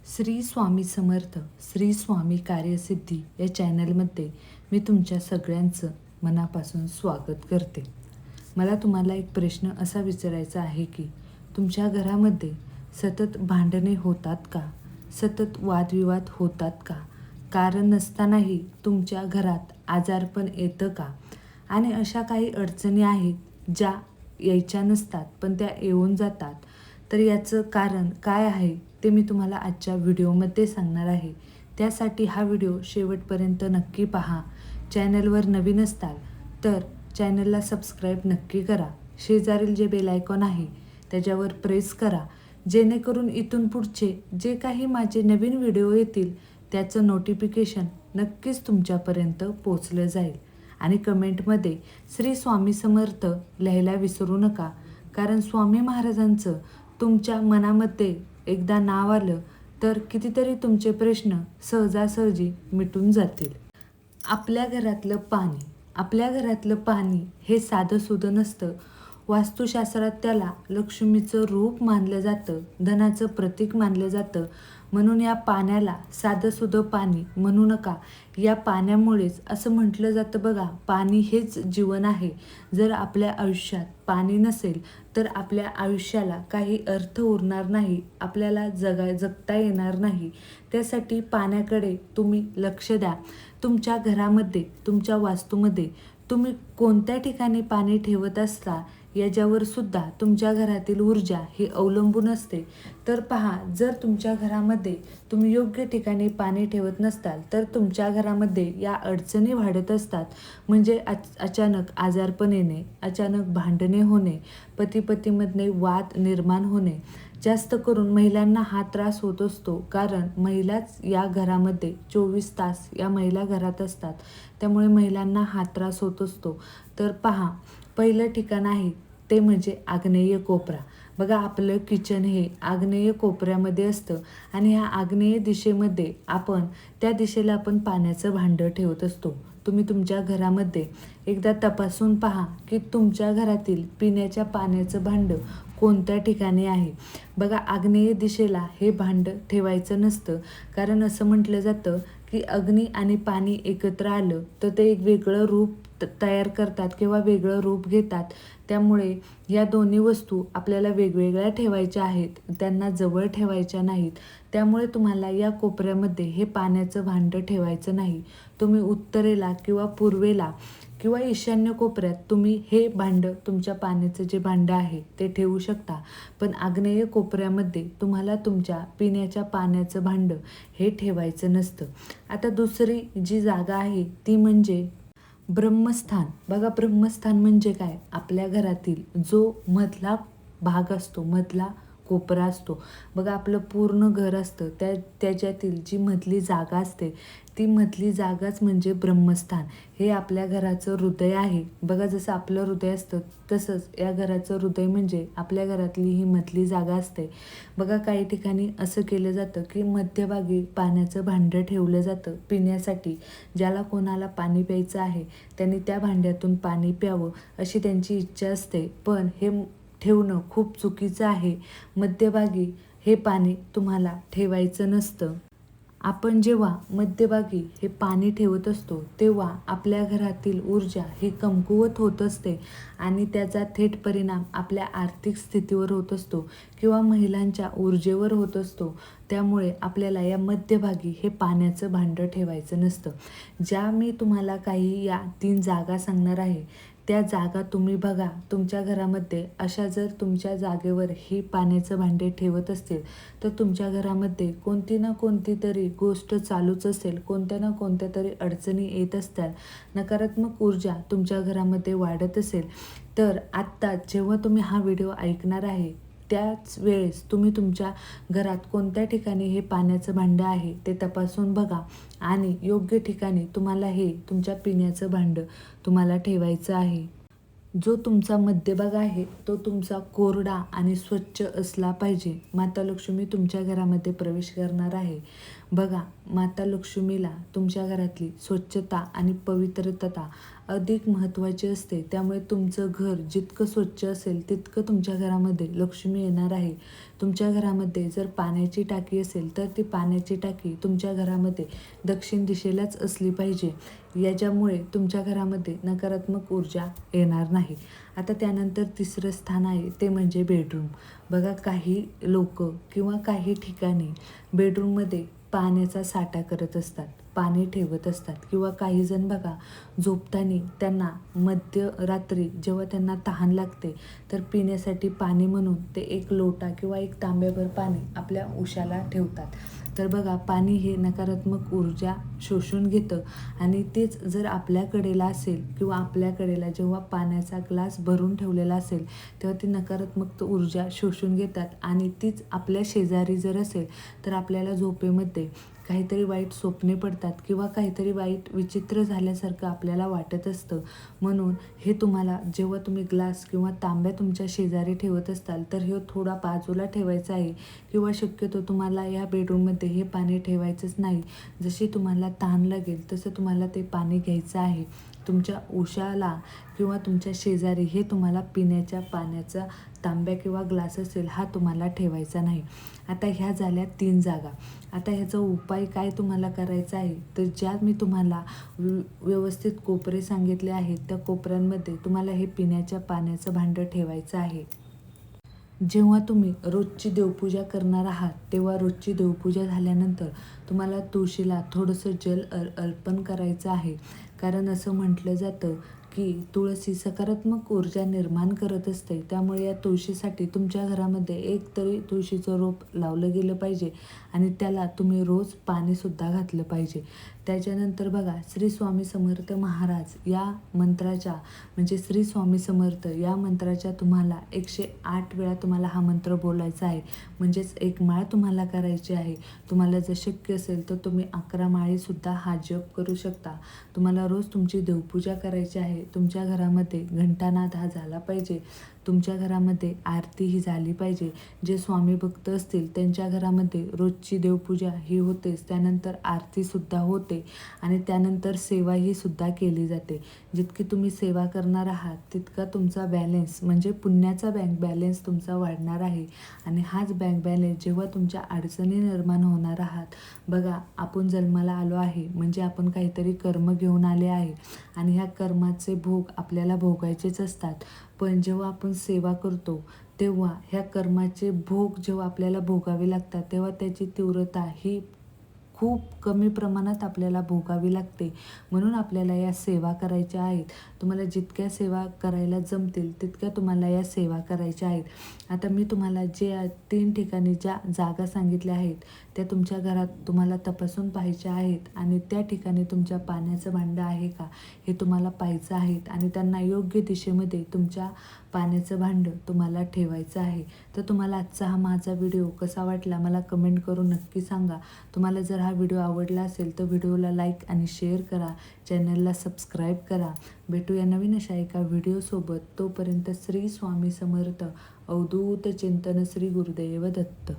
श्री स्वामी समर्थ श्री स्वामी कार्यसिद्धी या चॅनलमध्ये मी तुमच्या सगळ्यांचं मनापासून स्वागत करते. मला तुम्हाला एक प्रश्न असा विचारायचा आहे की तुमच्या घरामध्ये सतत भांडणे होतात का? सतत वादविवाद होतात का? कारण नसतानाही तुमच्या घरात आजारपण येतं का? आणि अशा काही अडचणी आहेत ज्या यायच्या नसतात पण त्या येऊन जातात. तर याचं कारण काय आहे ते मी तुम्हाला आजच्या व्हिडिओमध्ये सांगणार आहे. त्यासाठी हा व्हिडिओ शेवटपर्यंत नक्की पहा. चॅनलवर नवीन असताल तर चॅनलला सबस्क्राईब नक्की करा. शेजारील जे बेल आयकॉन आहे त्याच्यावर प्रेस करा, जेणेकरून इथून पुढचे जे काही माझे नवीन व्हिडिओ येतील त्याचं नोटिफिकेशन नक्कीच तुमच्यापर्यंत पोचलं जाईल. आणि कमेंटमध्ये श्री स्वामी समर्थ लिहायला विसरू नका, कारण स्वामी महाराजांचं तुमच्या मनामध्ये एकदा नाव आलं तर कितीतरी तुमचे प्रश्न सहजासहजी मिटून जातील. आपल्या घरातलं पाणी हे साधंसुधं नसतं. वास्तुशास्त्रात त्याला लक्ष्मीचं रूप मानलं जातं, धनाचं प्रतीक मानलं जातं. म्हणून या पाण्याला साधंसुधं पाणी म्हणू नका. या पाण्यामुळेच असं म्हटलं जातं बघा, पाणी हेच जीवन आहे. जर आपल्या आयुष्यात पाणी नसेल तर आपल्या आयुष्याला काही अर्थ उरणार नाही, आपल्याला जगता येणार नाही. त्यासाठी पाण्याकडे तुम्ही लक्ष द्या. तुमच्या घरामध्ये, तुमच्या वास्तूमध्ये तुम्ही कोणत्या ठिकाणी पाणी ठेवत असता याच्यावर सुद्धा तुमच्या घरातील ऊर्जा ही अवलंबून असते. तर पहा, जर तुमच्या घरामध्ये तुम्ही योग्य ठिकाणी पाणी ठेवत नसताल तर तुमच्या घरामध्ये या अडचणी वाढत असतात. म्हणजे अचानक आजारपण येणे, अचानक भांडणे होणे, पती-पतीमध्ये वाद निर्माण होणे. जास्त करून महिलांना हा त्रास होत असतो, कारण महिलाच या घरामध्ये 24 तास या महिला घरात असतात. त्यामुळे महिलांना हा त्रास होत असतो. तर पहा, पहिलं ठिकाण आहे ते म्हणजे आग्नेय कोपरा. बघा, आपलं किचन हे आग्नेय कोपऱ्यामध्ये असतं आणि ह्या आग्नेय दिशेमध्ये त्या दिशेला आपण पाण्याचं भांडं ठेवत असतो. तुम्ही तुमच्या घरामध्ये एकदा तपासून पहा की तुमच्या घरातील पिण्याच्या पाण्याचं भांडं कोणत्या ठिकाणी आहे. बघा, आग्नेय दिशेला हे भांडं ठेवायचं नसतं, कारण असं म्हटलं जातं की अग्नी आणि पाणी एकत्र आलं तर ते एक वेगळं रूप तयार करतात किंवा वेगळं रूप घेतात. त्यामुळे या दोन्ही वस्तू आपल्याला वेगवेगळ्या ठेवायच्या आहेत, त्यांना जवळ ठेवायच्या नाहीत. त्यामुळे तुम्हाला या कोपऱ्यामध्ये हे पाण्याचं भांडं ठेवायचं नाही. तुम्ही उत्तरेला किंवा पूर्वेला किंवा ईशान्य कोपऱ्यात तुम्ही हे भांडं, तुमच्या पाण्याचं जे भांडं आहे ते ठेवू शकता. पण आग्नेय कोपऱ्यामध्ये तुम्हाला तुमच्या पिण्याच्या पाण्याचं भांडं हे ठेवायचं नसतं. आता दुसरी जी जागा आहे ती म्हणजे ब्रह्मस्थान. बघा, ब्रह्मस्थान म्हणजे काय? आपल्या घरातील जो मधला भाग असतो, मधला कोपरा असतो. बघा, आपलं पूर्ण घर असतं, त्याच्यातील जी मधली जागा असते ती मधली जागाच म्हणजे ब्रह्मस्थान. हे आपल्या घराचं हृदय आहे. बघा, जसं आपलं हृदय असतं तसंच या घराचं हृदय म्हणजे आपल्या घरातली ही मधली जागा असते. बघा, काही ठिकाणी असं केलं जातं की मध्यभागी पाण्याचं भांडं ठेवलं जातं पिण्यासाठी. ज्याला कोणाला पाणी प्यायचं आहे त्यांनी त्या भांड्यातून पाणी प्यावं अशी त्यांची इच्छा असते. पण हे ठेवणं खूप चुकीचं आहे. मध्यभागी हे पाणी तुम्हाला ठेवायचं नसतं. आपण जेव्हा मध्यभागी हे पाणी ठेवत असतो तेव्हा आपल्या घरातील ऊर्जा ही कमकुवत होत असते आणि त्याचा थेट परिणाम आपल्या आर्थिक स्थितीवर होत असतो किंवा महिलांच्या ऊर्जेवर होत असतो. त्यामुळे आपल्याला या मध्यभागी हे पाण्याचं भांडं ठेवायचं नसतं. ज्या मी तुम्हाला काही या 3 जागा सांगणार आहे त्या जागा तुम्ही बघा. तुमच्या घरामध्ये अशा जर तुमच्या जागेवर ही पाण्याचं भांडे ठेवत असतील तर तुमच्या घरामध्ये कोणती ना कोणती तरी गोष्ट चालूच असेल, कोणत्या ना कोणत्या तरी अडचणी येत असतात, नकारात्मक ऊर्जा तुमच्या घरामध्ये वाढत असेल. तर आत्ता जेव्हा तुम्ही हा व्हिडिओ ऐकणार आहे त्याच वेळेस तुम्ही तुमच्या घरात कोणत्या ठिकाणी हे पाण्याचं भांडं आहे ते तपासून बघा आणि योग्य ठिकाणी तुम्हाला हे तुमच्या पिण्याचं भांडं तुम्हाला ठेवायचं आहे. जो तुमचा मध्यभाग आहे तो तुमचा कोरडा आणि स्वच्छ असला पाहिजे. माता लक्ष्मी तुमच्या घरामध्ये प्रवेश करणार आहे. बघा, माता लक्ष्मीला तुमच्या घरातली स्वच्छता आणि पवित्रता अधिक महत्त्वाची असते. त्यामुळे तुमचं घर जितकं स्वच्छ असेल तितकं तुमच्या घरामध्ये लक्ष्मी येणार आहे. तुमच्या घरामध्ये जर पाण्याची टाकी असेल तर ती पाण्याची टाकी तुमच्या घरामध्ये दक्षिण दिशेलाच असली पाहिजे. याच्यामुळे तुमच्या घरामध्ये नकारात्मक ऊर्जा येणार नाही. आता त्यानंतर तिसरं स्थान आहे ते म्हणजे बेडरूम. बघा, काही लोक किंवा काही ठिकाणी बेडरूममध्ये पाण्याचा साठा करत असतात, पाणी ठेवत असतात. किंवा काही जण बघा, झोपताना त्यांना मध्यरात्री जेव्हा त्यांना तहान लागते तर पिण्यासाठी पाणी म्हणून ते एक लोटा किंवा एक तांब्याभर पाणी आपल्या उशाला ठेवतात. तर बघा, पाणी हे नकारात्मक ऊर्जा शोषून घेतं आणि तेच जर आपल्याकडेला असेल किंवा आपल्याकडेला जेव्हा पाण्याचा ग्लास भरून ठेवलेला असेल तेव्हा ती नकारात्मक ऊर्जा शोषून घेतात आणि तीच आपल्या शेजारी जर असेल तर आपल्याला झोपेमध्ये काहीतरी वाईट स्वप्ने पडतात किंवा काहीतरी वाईट विचित्र झाल्यासारखं आपल्याला वाटत असतं. म्हणून हे तुम्हाला जेव्हा तुम्ही ग्लास किंवा तांब्या तुमच्या शेजारी ठेवत असताल तर हे थोडा बाजूला ठेवायचा आहे किंवा शक्यतो तुम्हाला या बेडरूममध्ये हे पाणी ठेवायचंच नाही. जशी तुम्हाला तहान लागेल तसं तुम्हाला ते पाणी घ्यायचं आहे. तुमच्या उशाला किंवा तुमच्या शेजारी हे तुम्हाला पिण्याच्या पाण्याचा तांब्या किंवा ग्लास असेल हा तुम्हाला ठेवायचा नाही. आता ह्या झाल्या 3 जागा. आता ह्याचा उपाय काय तुम्हाला करायचा आहे तर ज्या मी तुम्हाला व्यवस्थित कोपरे सांगितले आहेत त्या कोपऱ्यांमध्ये तुम्हाला हे पिण्याच्या पाण्याचं भांडं ठेवायचं आहे. जेव्हा तुम्ही रोजची देवपूजा करणार आहात तेव्हा रोजची देवपूजा झाल्यानंतर तुम्हाला तुळशीला थोडंसं जल अर्पण करायचं आहे. कारण असं म्हटलं जातं की तुळस ही सकारात्मक ऊर्जा निर्माण करत असते. त्यामुळे या तुळशीसाठी तुमच्या घरामध्ये एक तरी तुळशीचं रोप लावलं गेलं पाहिजे आणि त्याला तुम्ही रोज पाणीसुद्धा घातलं पाहिजे. त्याच्यानंतर बघा, श्री स्वामी समर्थ महाराज या मंत्राच्या म्हणजे श्री स्वामी समर्थ या मंत्राच्या तुम्हाला 108 वेळा तुम्हाला हा मंत्र बोलायचा आहे. म्हणजेच एक माळ तुम्हाला करायची आहे. तुम्हाला जर शक्य असेल तर तुम्ही 11 माळेसुद्धा हा जप करू शकता. तुम्हाला रोज तुमची देवपूजा करायची आहे. तुमच्या घरामध्ये घंटानाद हा झाला पाहिजे. तुमच्या घरामध्ये आरती ही झाली पाहिजे. जे स्वामी भक्त असतील त्यांच्या घरामध्ये रोजची देवपूजा ही होतेच. त्यानंतर आरतीसुद्धा होते आणि त्यानंतर सेवा ही सुद्धा केली जाते. जितकी तुम्ही सेवा करणार आहात तितका तुमचा बॅलेन्स म्हणजे पुण्याचा बँक बॅलेन्स तुमचा वाढणार आहे. आणि हाच बँक बॅलेन्स जेव्हा तुमच्या अडचणी निर्माण होणार आहात, बघा, आपण जन्माला आलो आहे म्हणजे आपण काहीतरी कर्म घेऊन आले आहे आणि ह्या कर्माचे भोग आपल्याला भोगायचेच असतात. पण जेव्हा आपण सेवा करतो तेव्हा ह्या कर्माचे भोग जेव्हा आपल्याला भोगावे लागतात तेव्हा त्याची तीव्रता ही खूप कमी प्रमाणात आपल्याला भोगावी लागते. म्हणून आपल्याला या सेवा करायच्या आहेत. तुम्हाला जितक्या सेवा करायला जमतील तितक्या तुम्हाला या सेवा करायच्या आहेत. आता मी तुम्हाला जे 3 ठिकाणी ज्या जागा सांगितल्या आहेत त्या तुमच्या घरात तुम्हाला तपासून पाहायच्या आहेत आणि त्या ठिकाणी तुमच्या पाण्याचं भांडं आहे का हे तुम्हाला पाहायचं आहे आणि त्यांना योग्य दिशेमध्ये तुमच्या पाण्याचं भांडं तुम्हाला ठेवायचं आहे. तर तुम्हाला आजचा हा माझा व्हिडिओ कसा वाटला मला कमेंट करून नक्की सांगा. तुम्हाला जर हा व्हिडिओ आवडला असेल तर व्हिडिओला लाईक आणि शेअर करा. चॅनलला सबस्क्राईब करा. भेटूया नवीन अशा एका व्हिडिओसोबत. तोपर्यंत श्री स्वामी समर्थ. अवधूत चिंतन. श्री गुरुदेव दत्त.